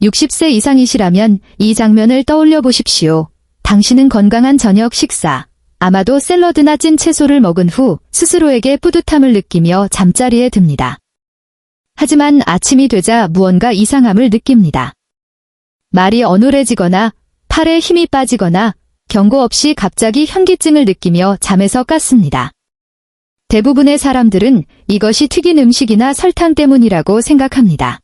60세 이상이시라면 이 장면을 떠올려 보십시오. 당신은 건강한 저녁 식사, 아마도 샐러드나 찐 채소를 먹은 후 스스로에게 뿌듯함을 느끼며 잠자리에 듭니다. 하지만 아침이 되자 무언가 이상함을 느낍니다. 말이 어눌해지거나 팔에 힘이 빠지거나 경고 없이 갑자기 현기증을 느끼며 잠에서 깠습니다. 대부분의 사람들은 이것이 튀긴 음식이나 설탕 때문이라고 생각합니다.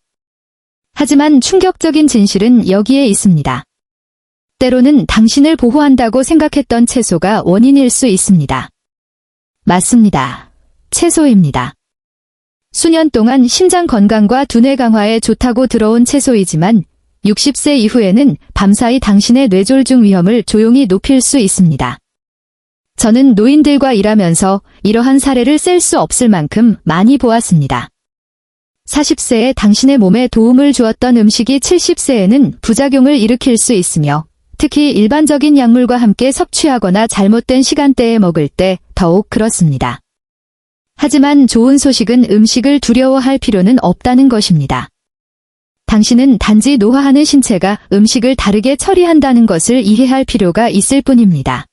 하지만 충격적인 진실은 여기에 있습니다. 때로는 당신을 보호한다고 생각했던 채소가 원인일 수 있습니다. 맞습니다. 채소입니다. 수년 동안 심장 건강과 두뇌 강화에 좋다고 들어온 채소이지만 60세 이후에는 밤사이 당신의 뇌졸중 위험을 조용히 높일 수 있습니다. 저는 노인들과 일하면서 이러한 사례를 셀 수 없을 만큼 많이 보았습니다. 40세에 당신의 몸에 도움을 주었던 음식이 70세에는 부작용을 일으킬 수 있으며 특히 일반적인 약물과 함께 섭취하거나 잘못된 시간대에 먹을 때 더욱 그렇습니다. 하지만 좋은 소식은 음식을 두려워할 필요는 없다는 것입니다. 당신은 단지 노화하는 신체가 음식을 다르게 처리한다는 것을 이해할 필요가 있을 뿐입니다.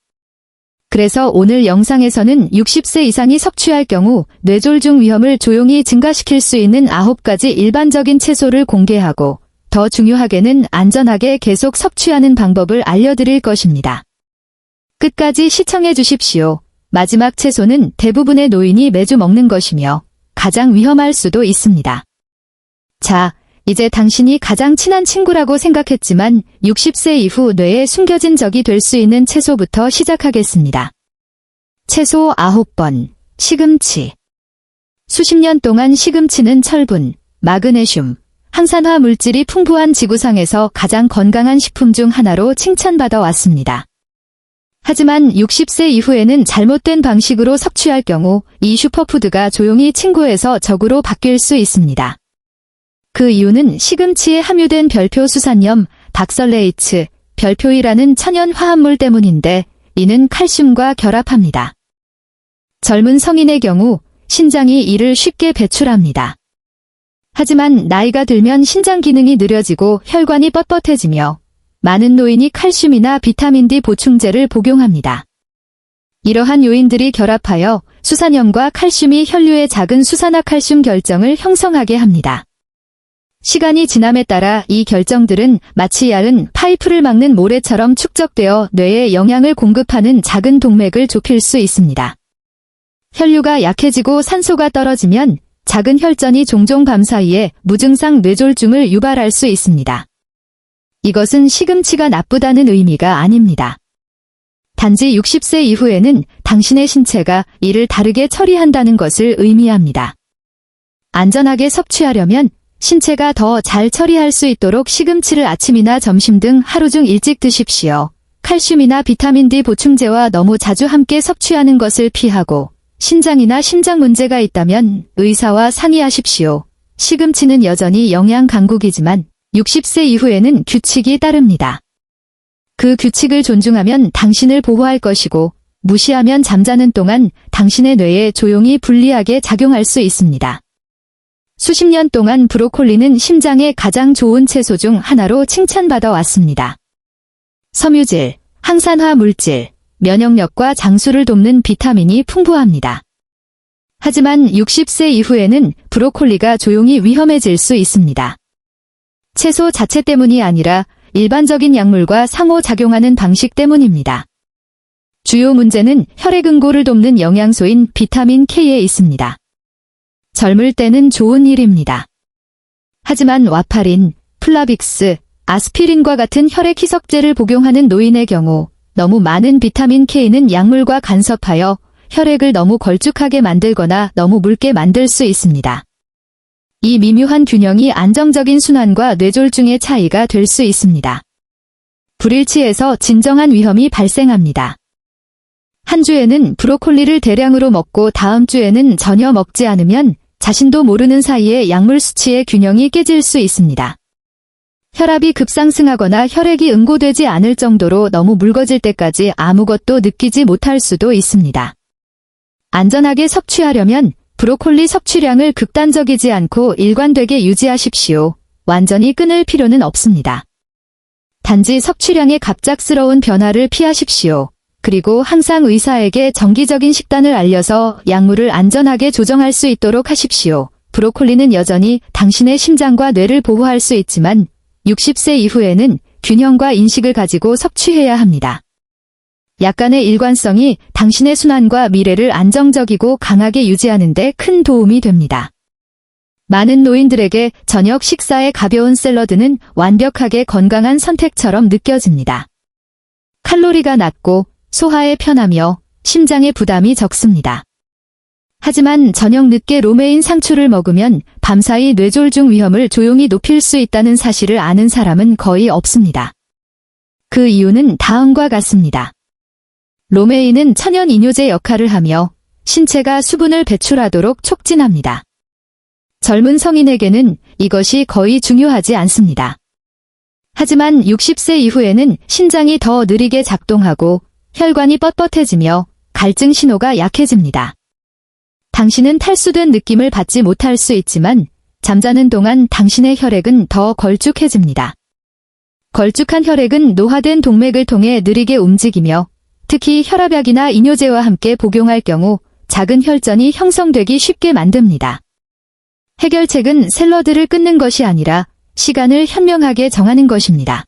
그래서 오늘 영상에서는 60세 이상이 섭취할 경우 뇌졸중 위험을 조용히 증가시킬 수 있는 9가지 일반적인 채소를 공개하고 더 중요하게는 안전하게 계속 섭취하는 방법을 알려드릴 것입니다. 끝까지 시청해 주십시오. 마지막 채소는 대부분의 노인이 매주 먹는 것이며 가장 위험할 수도 있습니다. 자, 이제 당신이 가장 친한 친구라고 생각했지만 60세 이후 뇌에 숨겨진 적이 될 수 있는 채소부터 시작하겠습니다. 채소 9번, 시금치. 수십 년 동안 시금치는 철분, 마그네슘, 항산화 물질이 풍부한 지구상에서 가장 건강한 식품 중 하나로 칭찬받아 왔습니다. 하지만 60세 이후에는 잘못된 방식으로 섭취할 경우 이 슈퍼푸드가 조용히 친구에서 적으로 바뀔 수 있습니다. 그 이유는 시금치에 함유된 별표 수산염, 박설레이츠, 별표이라는 천연 화합물 때문인데 이는 칼슘과 결합합니다. 젊은 성인의 경우 신장이 이를 쉽게 배출합니다. 하지만 나이가 들면 신장 기능이 느려지고 혈관이 뻣뻣해지며 많은 노인이 칼슘이나 비타민 D 보충제를 복용합니다. 이러한 요인들이 결합하여 수산염과 칼슘이 혈류의 작은 수산화칼슘 결정을 형성하게 합니다. 시간이 지남에 따라 이 결정들은 마치 얇은 파이프를 막는 모래처럼 축적되어 뇌에 영양을 공급하는 작은 동맥을 좁힐 수 있습니다. 혈류가 약해지고 산소가 떨어지면 작은 혈전이 종종 밤사이에 무증상 뇌졸중을 유발할 수 있습니다. 이것은 시금치가 나쁘다는 의미가 아닙니다. 단지 60세 이후에는 당신의 신체가 이를 다르게 처리한다는 것을 의미합니다. 안전하게 섭취하려면 신체가 더 잘 처리할 수 있도록 시금치를 아침이나 점심 등 하루 중 일찍 드십시오. 칼슘이나 비타민 D 보충제와 너무 자주 함께 섭취하는 것을 피하고 신장이나 심장 문제가 있다면 의사와 상의하십시오. 시금치는 여전히 영양 강국이지만 60세 이후에는 규칙이 따릅니다. 그 규칙을 존중하면 당신을 보호할 것이고 무시하면 잠자는 동안 당신의 뇌에 조용히 불리하게 작용할 수 있습니다. 수십 년 동안 브로콜리는 심장에 가장 좋은 채소 중 하나로 칭찬받아 왔습니다. 섬유질, 항산화 물질, 면역력과 장수를 돕는 비타민이 풍부합니다. 하지만 60세 이후에는 브로콜리가 조용히 위험해질 수 있습니다. 채소 자체 때문이 아니라 일반적인 약물과 상호작용하는 방식 때문입니다. 주요 문제는 혈액응고를 돕는 영양소인 비타민 K에 있습니다. 젊을 때는 좋은 일입니다. 하지만 와파린, 플라빅스, 아스피린과 같은 혈액 희석제를 복용하는 노인의 경우 너무 많은 비타민 K는 약물과 간섭하여 혈액을 너무 걸쭉하게 만들거나 너무 묽게 만들 수 있습니다. 이 미묘한 균형이 안정적인 순환과 뇌졸중의 차이가 될 수 있습니다. 불일치에서 진정한 위험이 발생합니다. 한 주에는 브로콜리를 대량으로 먹고 다음 주에는 전혀 먹지 않으면 자신도 모르는 사이에 약물 수치의 균형이 깨질 수 있습니다. 혈압이 급상승하거나 혈액이 응고되지 않을 정도로 너무 묽어질 때까지 아무것도 느끼지 못할 수도 있습니다. 안전하게 섭취하려면 브로콜리 섭취량을 극단적이지 않고 일관되게 유지하십시오. 완전히 끊을 필요는 없습니다. 단지 섭취량의 갑작스러운 변화를 피하십시오. 그리고 항상 의사에게 정기적인 식단을 알려서 약물을 안전하게 조정할 수 있도록 하십시오. 브로콜리는 여전히 당신의 심장과 뇌를 보호할 수 있지만 60세 이후에는 균형과 인식을 가지고 섭취해야 합니다. 약간의 일관성이 당신의 순환과 미래를 안정적이고 강하게 유지하는 데 큰 도움이 됩니다. 많은 노인들에게 저녁 식사의 가벼운 샐러드는 완벽하게 건강한 선택처럼 느껴집니다. 칼로리가 낮고 소화에 편하며 심장의 부담이 적습니다. 하지만 저녁 늦게 로메인 상추를 먹으면 밤사이 뇌졸중 위험을 조용히 높일 수 있다는 사실을 아는 사람은 거의 없습니다. 그 이유는 다음과 같습니다. 로메인은 천연 이뇨제 역할을 하며 신체가 수분을 배출하도록 촉진합니다. 젊은 성인에게는 이것이 거의 중요하지 않습니다. 하지만 60세 이후에는 신장이 더 느리게 작동하고 혈관이 뻣뻣해지며 갈증 신호가 약해집니다. 당신은 탈수된 느낌을 받지 못할 수 있지만 잠자는 동안 당신의 혈액은 더 걸쭉해집니다. 걸쭉한 혈액은 노화된 동맥을 통해 느리게 움직이며 특히 혈압약이나 이뇨제와 함께 복용할 경우 작은 혈전이 형성되기 쉽게 만듭니다. 해결책은 샐러드를 끊는 것이 아니라 시간을 현명하게 정하는 것입니다.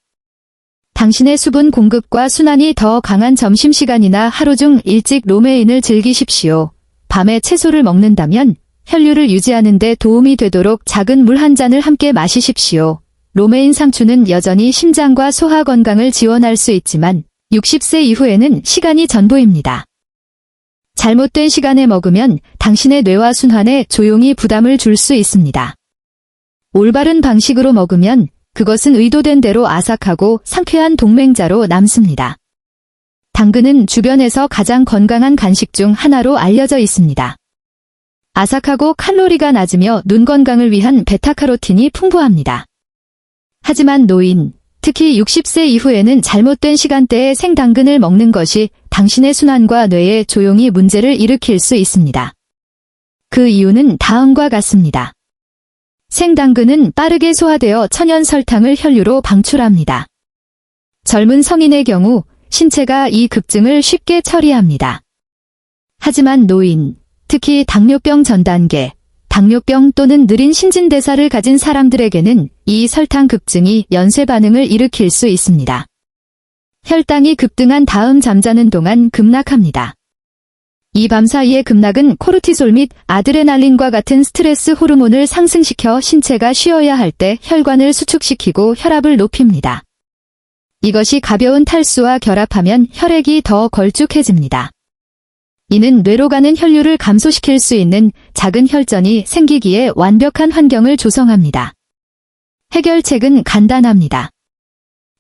당신의 수분 공급과 순환이 더 강한 점심시간이나 하루 중 일찍 로메인을 즐기십시오. 밤에 채소를 먹는다면 혈류를 유지하는 데 도움이 되도록 작은 물 한 잔을 함께 마시십시오. 로메인 상추는 여전히 심장과 소화 건강을 지원할 수 있지만 60세 이후에는 시간이 전부입니다. 잘못된 시간에 먹으면 당신의 뇌와 순환에 조용히 부담을 줄 수 있습니다. 올바른 방식으로 먹으면 그것은 의도된 대로 아삭하고 상쾌한 동맹자로 남습니다. 당근은 주변에서 가장 건강한 간식 중 하나로 알려져 있습니다. 아삭하고 칼로리가 낮으며 눈 건강을 위한 베타카로틴이 풍부합니다. 하지만 노인, 특히 60세 이후에는 잘못된 시간대에 생당근을 먹는 것이 당신의 순환과 뇌에 조용히 문제를 일으킬 수 있습니다. 그 이유는 다음과 같습니다. 생당근은 빠르게 소화되어 천연 설탕을 혈류로 방출합니다. 젊은 성인의 경우 신체가 이 급증을 쉽게 처리합니다. 하지만 노인, 특히 당뇨병 전 단계, 당뇨병 또는 느린 신진대사를 가진 사람들에게는 이 설탕 급증이 연쇄 반응을 일으킬 수 있습니다. 혈당이 급등한 다음 잠자는 동안 급락합니다. 이 밤 사이의 급락은 코르티솔 및 아드레날린과 같은 스트레스 호르몬을 상승시켜 신체가 쉬어야 할 때 혈관을 수축시키고 혈압을 높입니다. 이것이 가벼운 탈수와 결합하면 혈액이 더 걸쭉해집니다. 이는 뇌로 가는 혈류를 감소시킬 수 있는 작은 혈전이 생기기에 완벽한 환경을 조성합니다. 해결책은 간단합니다.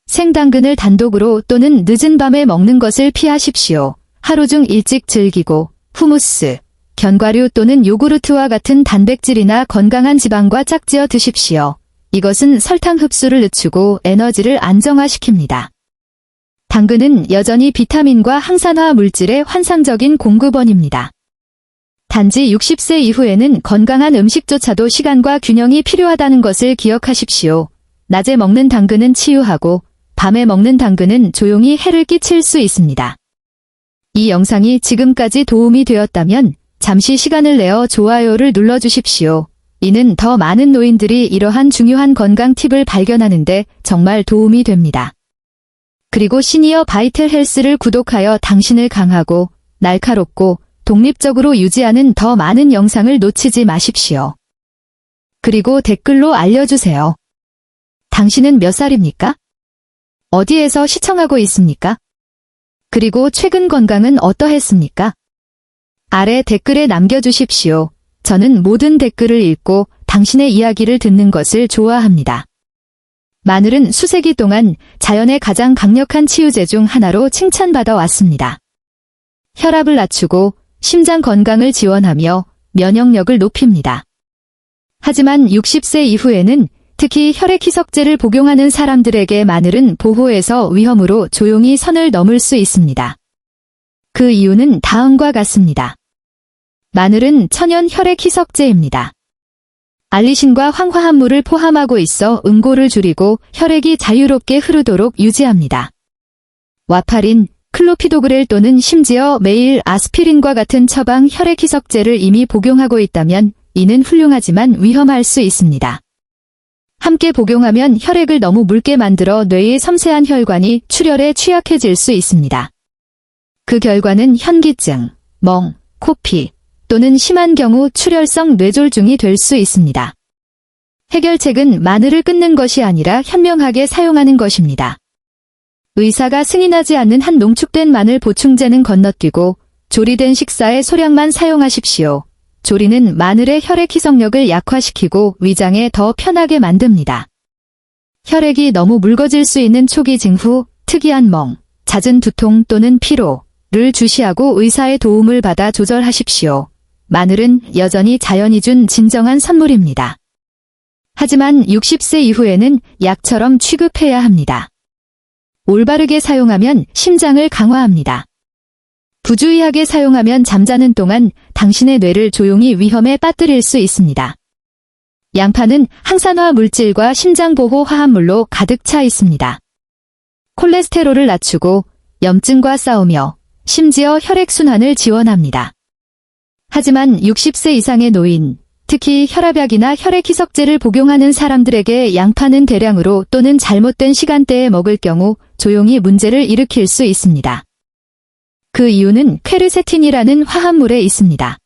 생당근을 단독으로 또는 늦은 밤에 먹는 것을 피하십시오. 하루 중 일찍 즐기고 후무스, 견과류 또는 요구르트와 같은 단백질이나 건강한 지방과 짝지어 드십시오. 이것은 설탕 흡수를 늦추고 에너지를 안정화시킵니다. 당근은 여전히 비타민과 항산화 물질의 환상적인 공급원입니다. 단지 60세 이후에는 건강한 음식조차도 시간과 균형이 필요하다는 것을 기억하십시오. 낮에 먹는 당근은 치유하고 밤에 먹는 당근은 조용히 해를 끼칠 수 있습니다. 이 영상이 지금까지 도움이 되었다면 잠시 시간을 내어 좋아요를 눌러주십시오. 이는 더 많은 노인들이 이러한 중요한 건강 팁을 발견하는데 정말 도움이 됩니다. 그리고 시니어 바이텔 헬스를 구독하여 당신을 강하고 날카롭고 독립적으로 유지하는 더 많은 영상을 놓치지 마십시오. 그리고 댓글로 알려주세요. 당신은 몇 살입니까? 어디에서 시청하고 있습니까? 그리고 최근 건강은 어떠했습니까? 아래 댓글에 남겨주십시오. 저는 모든 댓글을 읽고 당신의 이야기를 듣는 것을 좋아합니다. 마늘은 수세기 동안 자연의 가장 강력한 치유제 중 하나로 칭찬받아 왔습니다. 혈압을 낮추고 심장 건강을 지원하며 면역력을 높입니다. 하지만 60세 이후에는 특히 혈액 희석제를 복용하는 사람들에게 마늘은 보호에서 위험으로 조용히 선을 넘을 수 있습니다. 그 이유는 다음과 같습니다. 마늘은 천연 혈액 희석제입니다. 알리신과 황화합물을 포함하고 있어 응고를 줄이고 혈액이 자유롭게 흐르도록 유지합니다. 와파린, 클로피도그렐 또는 심지어 매일 아스피린과 같은 처방 혈액 희석제를 이미 복용하고 있다면 이는 훌륭하지만 위험할 수 있습니다. 함께 복용하면 혈액을 너무 묽게 만들어 뇌의 섬세한 혈관이 출혈에 취약해질 수 있습니다. 그 결과는 현기증, 멍, 코피 또는 심한 경우 출혈성 뇌졸중이 될 수 있습니다. 해결책은 마늘을 끊는 것이 아니라 현명하게 사용하는 것입니다. 의사가 승인하지 않는 한 농축된 마늘 보충제는 건너뛰고 조리된 식사의 소량만 사용하십시오. 조리는 마늘의 혈액 희석력을 약화시키고 위장에 더 편하게 만듭니다. 혈액이 너무 묽어질 수 있는 초기 징후, 특이한 멍, 잦은 두통 또는 피로를 주시하고 의사의 도움을 받아 조절하십시오. 마늘은 여전히 자연이 준 진정한 선물입니다. 하지만 60세 이후에는 약처럼 취급해야 합니다. 올바르게 사용하면 심장을 강화합니다. 부주의하게 사용하면 잠자는 동안 당신의 뇌를 조용히 위험에 빠뜨릴 수 있습니다. 양파는 항산화 물질과 심장보호 화합물로 가득 차 있습니다. 콜레스테롤을 낮추고 염증과 싸우며 심지어 혈액순환을 지원합니다. 하지만 60세 이상의 노인, 특히 혈압약이나 혈액 희석제를 복용하는 사람들에게 양파는 대량으로 또는 잘못된 시간대에 먹을 경우 조용히 문제를 일으킬 수 있습니다. 그 이유는 퀘르세틴이라는 화합물에 있습니다.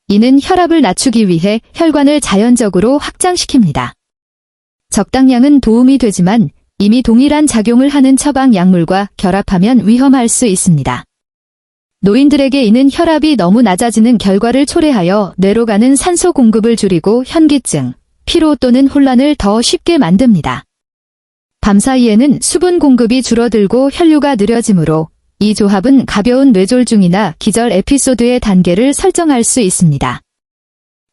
이는 혈압을 낮추기 위해 혈관을 자연적으로 확장시킵니다. 적당량은 도움이 되지만 이미 동일한 작용을 하는 처방 약물과 결합하면 위험할 수 있습니다. 노인들에게 이는 혈압이 너무 낮아지는 결과를 초래하여 뇌로 가는 산소 공급을 줄이고 현기증, 피로 또는 혼란을 더 쉽게 만듭니다. 밤사이에는 수분 공급이 줄어들고 혈류가 느려지므로 이 조합은 가벼운 뇌졸중이나 기절 에피소드의 단계를 설정할 수 있습니다.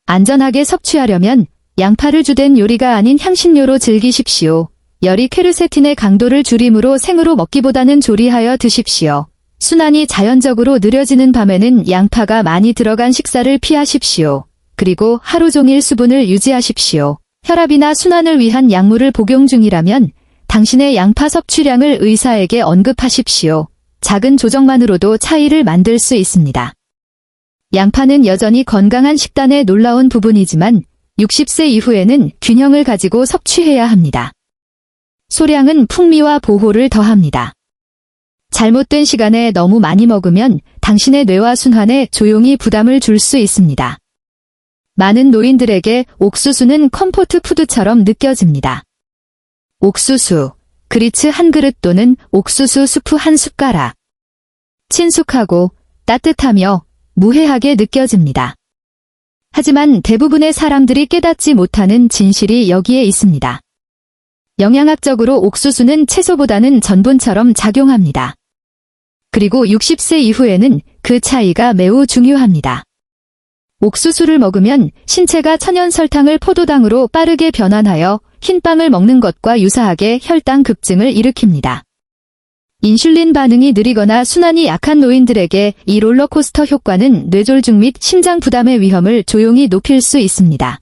안전하게 섭취하려면 양파를 주된 요리가 아닌 향신료로 즐기십시오. 열이 퀘르세틴의 강도를 줄이므로 생으로 먹기보다는 조리하여 드십시오. 순환이 자연적으로 느려지는 밤에는 양파가 많이 들어간 식사를 피하십시오. 그리고 하루 종일 수분을 유지하십시오. 혈압이나 순환을 위한 약물을 복용 중이라면 당신의 양파 섭취량을 의사에게 언급하십시오. 작은 조정만으로도 차이를 만들 수 있습니다. 양파는 여전히 건강한 식단의 놀라운 부분이지만 60세 이후에는 균형을 가지고 섭취해야 합니다. 소량은 풍미와 보호를 더합니다. 잘못된 시간에 너무 많이 먹으면 당신의 뇌와 순환에 조용히 부담을 줄 수 있습니다. 많은 노인들에게 옥수수는 컴포트 푸드처럼 느껴집니다. 옥수수, 그리츠 한 그릇 또는 옥수수 수프 한 숟가락. 친숙하고 따뜻하며 무해하게 느껴집니다. 하지만 대부분의 사람들이 깨닫지 못하는 진실이 여기에 있습니다. 영양학적으로 옥수수는 채소보다는 전분처럼 작용합니다. 그리고 60세 이후에는 그 차이가 매우 중요합니다. 옥수수를 먹으면 신체가 천연 설탕을 포도당으로 빠르게 변환하여 흰빵을 먹는 것과 유사하게 혈당 급증을 일으킵니다. 인슐린 반응이 느리거나 순환이 약한 노인들에게 이 롤러코스터 효과는 뇌졸중 및 심장 부담의 위험을 조용히 높일 수 있습니다.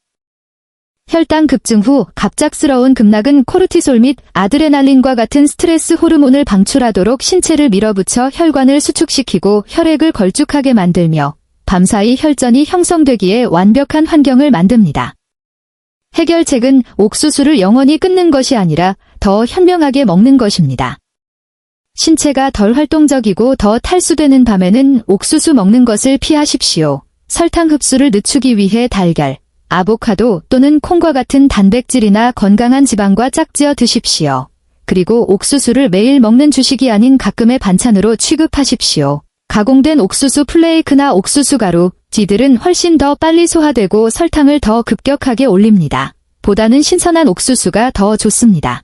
혈당 급증 후 갑작스러운 급락은 코르티솔 및 아드레날린과 같은 스트레스 호르몬을 방출하도록 신체를 밀어붙여 혈관을 수축시키고 혈액을 걸쭉하게 만들며 밤사이 혈전이 형성되기에 완벽한 환경을 만듭니다. 해결책은 옥수수를 영원히 끊는 것이 아니라 더 현명하게 먹는 것입니다. 신체가 덜 활동적이고 더 탈수되는 밤에는 옥수수 먹는 것을 피하십시오. 설탕 흡수를 늦추기 위해 달걀, 아보카도 또는 콩과 같은 단백질이나 건강한 지방과 짝지어 드십시오. 그리고 옥수수를 매일 먹는 주식이 아닌 가끔의 반찬으로 취급하십시오. 가공된 옥수수 플레이크나 옥수수 가루, 쥐들은 훨씬 더 빨리 소화되고 설탕을 더 급격하게 올립니다. 보다는 신선한 옥수수가 더 좋습니다.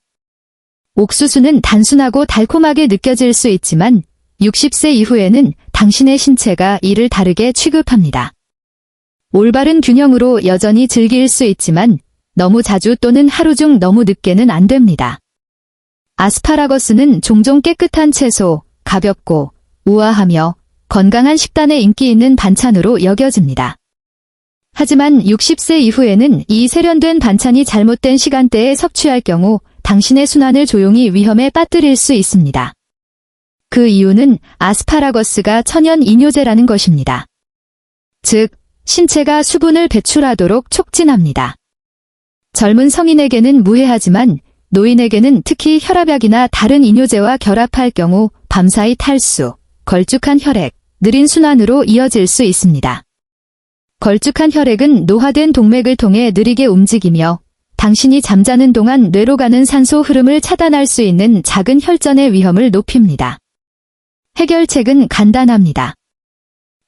옥수수는 단순하고 달콤하게 느껴질 수 있지만 60세 이후에는 당신의 신체가 이를 다르게 취급합니다. 올바른 균형으로 여전히 즐길 수 있지만 너무 자주 또는 하루 중 너무 늦게는 안 됩니다. 아스파라거스는 종종 깨끗한 채소, 가볍고 우아하며 건강한 식단에 인기 있는 반찬으로 여겨집니다. 하지만 60세 이후에는 이 세련된 반찬이 잘못된 시간대에 섭취할 경우 당신의 순환을 조용히 위험에 빠뜨릴 수 있습니다. 그 이유는 아스파라거스가 천연 이뇨제라는 것입니다. 즉, 신체가 수분을 배출하도록 촉진합니다. 젊은 성인에게는 무해하지만 노인에게는 특히 혈압약이나 다른 이뇨제와 결합할 경우 밤사이 탈수, 걸쭉한 혈액, 느린 순환으로 이어질 수 있습니다. 걸쭉한 혈액은 노화된 동맥을 통해 느리게 움직이며 당신이 잠자는 동안 뇌로 가는 산소 흐름을 차단할 수 있는 작은 혈전의 위험을 높입니다. 해결책은 간단합니다.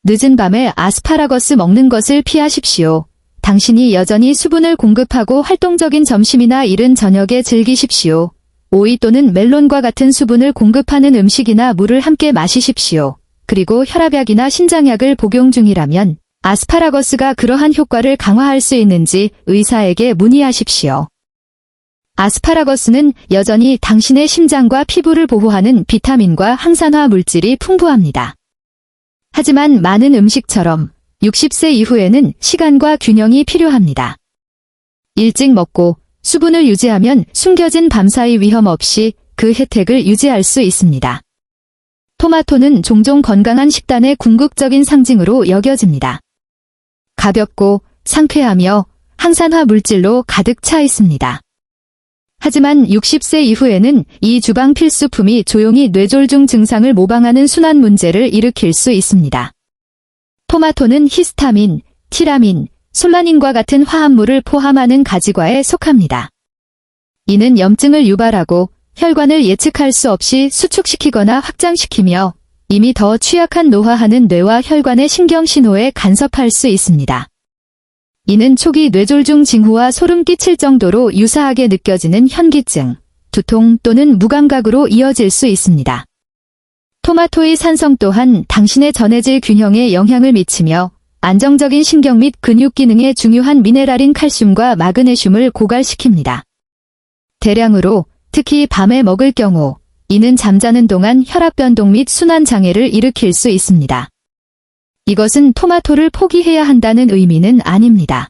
늦은 밤에 아스파라거스 먹는 것을 피하십시오. 당신이 여전히 수분을 공급하고 활동적인 점심이나 이른 저녁에 즐기십시오. 오이 또는 멜론과 같은 수분을 공급하는 음식이나 물을 함께 마시십시오. 그리고 혈압약이나 신장약을 복용 중이라면 아스파라거스가 그러한 효과를 강화할 수 있는지 의사에게 문의하십시오. 아스파라거스는 여전히 당신의 심장과 피부를 보호하는 비타민과 항산화 물질이 풍부합니다. 하지만 많은 음식처럼 60세 이후에는 시간과 균형이 필요합니다. 일찍 먹고 수분을 유지하면 숨겨진 밤사이 위험 없이 그 혜택을 유지할 수 있습니다. 토마토는 종종 건강한 식단의 궁극적인 상징으로 여겨집니다. 가볍고 상쾌하며 항산화 물질로 가득 차 있습니다. 하지만 60세 이후에는 이 주방 필수품이 조용히 뇌졸중 증상을 모방하는 순환 문제를 일으킬 수 있습니다. 토마토는 히스타민, 티라민, 솔라닌과 같은 화합물을 포함하는 가지과에 속합니다. 이는 염증을 유발하고 혈관을 예측할 수 없이 수축시키거나 확장시키며 이미 더 취약한 노화하는 뇌와 혈관의 신경신호에 간섭할 수 있습니다. 이는 초기 뇌졸중 징후와 소름 끼칠 정도로 유사하게 느껴지는 현기증, 두통 또는 무감각으로 이어질 수 있습니다. 토마토의 산성 또한 당신의 전해질 균형에 영향을 미치며 안정적인 신경 및 근육 기능에 중요한 미네랄인 칼슘과 마그네슘을 고갈시킵니다. 대량으로, 특히 밤에 먹을 경우 이는 잠자는 동안 혈압 변동 및 순환 장애를 일으킬 수 있습니다. 이것은 토마토를 포기해야 한다는 의미는 아닙니다.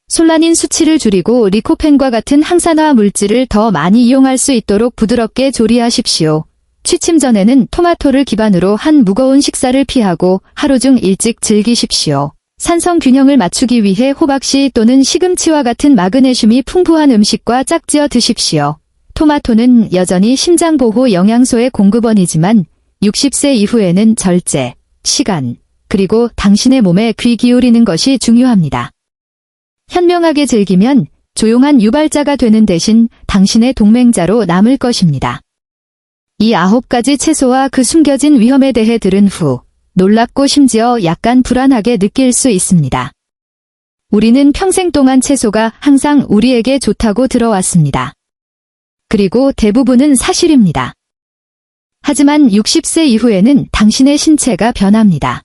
솔라닌 수치를 줄이고 리코펜과 같은 항산화 물질을 더 많이 이용할 수 있도록 부드럽게 조리하십시오. 취침 전에는 토마토를 기반으로 한 무거운 식사를 피하고 하루 중 일찍 즐기십시오. 산성 균형을 맞추기 위해 호박씨 또는 시금치와 같은 마그네슘이 풍부한 음식과 짝지어 드십시오. 토마토는 여전히 심장보호 영양소의 공급원이지만 60세 이후에는 절제, 시간, 그리고 당신의 몸에 귀 기울이는 것이 중요합니다. 현명하게 즐기면 조용한 유발자가 되는 대신 당신의 동맹자로 남을 것입니다. 이 9가지 채소와 그 숨겨진 위험에 대해 들은 후 놀랍고 심지어 약간 불안하게 느낄 수 있습니다. 우리는 평생 동안 채소가 항상 우리에게 좋다고 들어왔습니다. 그리고 대부분은 사실입니다. 하지만 60세 이후에는 당신의 신체가 변합니다.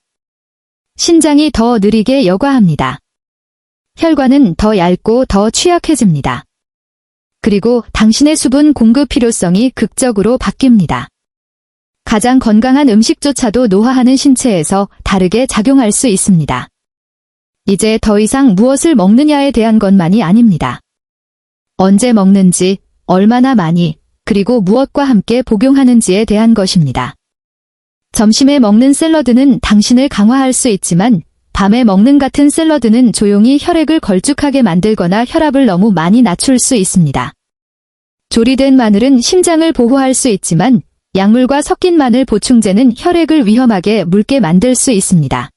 신장이 더 느리게 여과합니다. 혈관은 더 얇고 더 취약해집니다. 그리고 당신의 수분 공급 필요성이 극적으로 바뀝니다. 가장 건강한 음식조차도 노화하는 신체에서 다르게 작용할 수 있습니다. 이제 더 이상 무엇을 먹느냐에 대한 것만이 아닙니다. 언제 먹는지, 얼마나 많이, 그리고 무엇과 함께 복용하는지에 대한 것입니다. 점심에 먹는 샐러드는 당신을 강화할 수 있지만 밤에 먹는 같은 샐러드는 조용히 혈액을 걸쭉하게 만들거나 혈압을 너무 많이 낮출 수 있습니다. 조리된 마늘은 심장을 보호할 수 있지만 약물과 섞인 마늘 보충제는 혈액을 위험하게 묽게 만들 수 있습니다.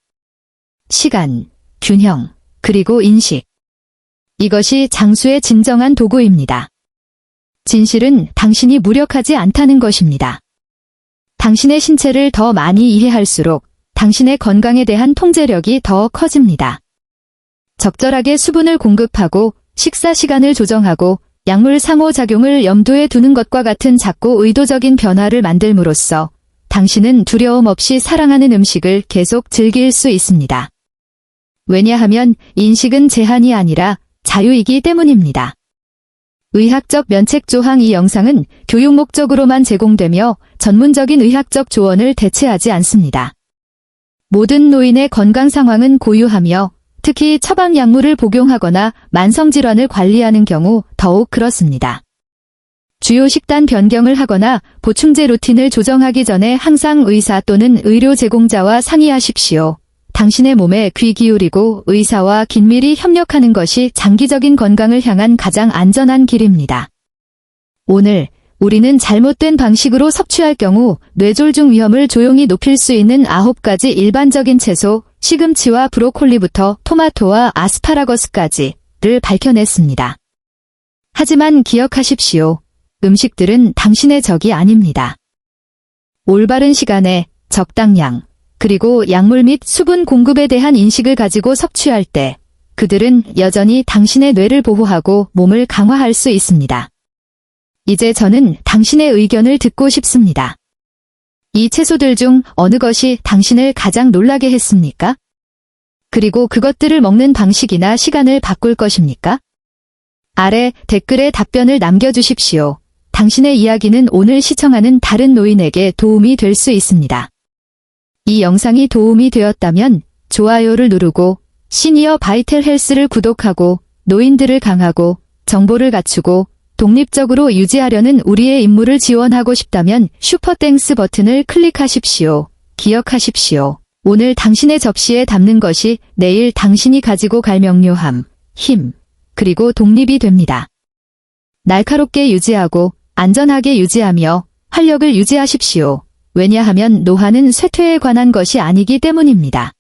시간, 균형, 그리고 인식. 이것이 장수의 진정한 도구입니다. 진실은 당신이 무력하지 않다는 것입니다. 당신의 신체를 더 많이 이해할수록 당신의 건강에 대한 통제력이 더 커집니다. 적절하게 수분을 공급하고 식사 시간을 조정하고 약물 상호작용을 염두에 두는 것과 같은 작고 의도적인 변화를 만들므로써 당신은 두려움 없이 사랑하는 음식을 계속 즐길 수 있습니다. 왜냐하면 인식은 제한이 아니라 자유이기 때문입니다. 의학적 면책 조항. 이 영상은 교육 목적으로만 제공되며 전문적인 의학적 조언을 대체하지 않습니다. 모든 노인의 건강 상황은 고유하며 특히 처방 약물을 복용하거나 만성질환을 관리하는 경우 더욱 그렇습니다. 주요 식단 변경을 하거나 보충제 루틴을 조정하기 전에 항상 의사 또는 의료 제공자와 상의하십시오. 당신의 몸에 귀 기울이고 의사와 긴밀히 협력하는 것이 장기적인 건강을 향한 가장 안전한 길입니다. 오늘 우리는 잘못된 방식으로 섭취할 경우 뇌졸중 위험을 조용히 높일 수 있는 9가지 일반적인 채소, 시금치와 브로콜리부터 토마토와 아스파라거스까지를 밝혀냈습니다. 하지만 기억하십시오. 음식들은 당신의 적이 아닙니다. 올바른 시간에 적당량, 그리고 약물 및 수분 공급에 대한 인식을 가지고 섭취할 때 그들은 여전히 당신의 뇌를 보호하고 몸을 강화할 수 있습니다. 이제 저는 당신의 의견을 듣고 싶습니다. 이 채소들 중 어느 것이 당신을 가장 놀라게 했습니까? 그리고 그것들을 먹는 방식이나 시간을 바꿀 것입니까? 아래 댓글에 답변을 남겨주십시오. 당신의 이야기는 오늘 시청하는 다른 노인에게 도움이 될 수 있습니다. 이 영상이 도움이 되었다면 좋아요를 누르고 시니어 바이텔 헬스를 구독하고 노인들을 강하고 정보를 갖추고 독립적으로 유지하려는 우리의 임무를 지원하고 싶다면 슈퍼땡스 버튼을 클릭하십시오. 기억하십시오. 오늘 당신의 접시에 담는 것이 내일 당신이 가지고 갈 명료함, 힘, 그리고 독립이 됩니다. 날카롭게 유지하고 안전하게 유지하며 활력을 유지하십시오. 왜냐하면 노화는 쇠퇴에 관한 것이 아니기 때문입니다.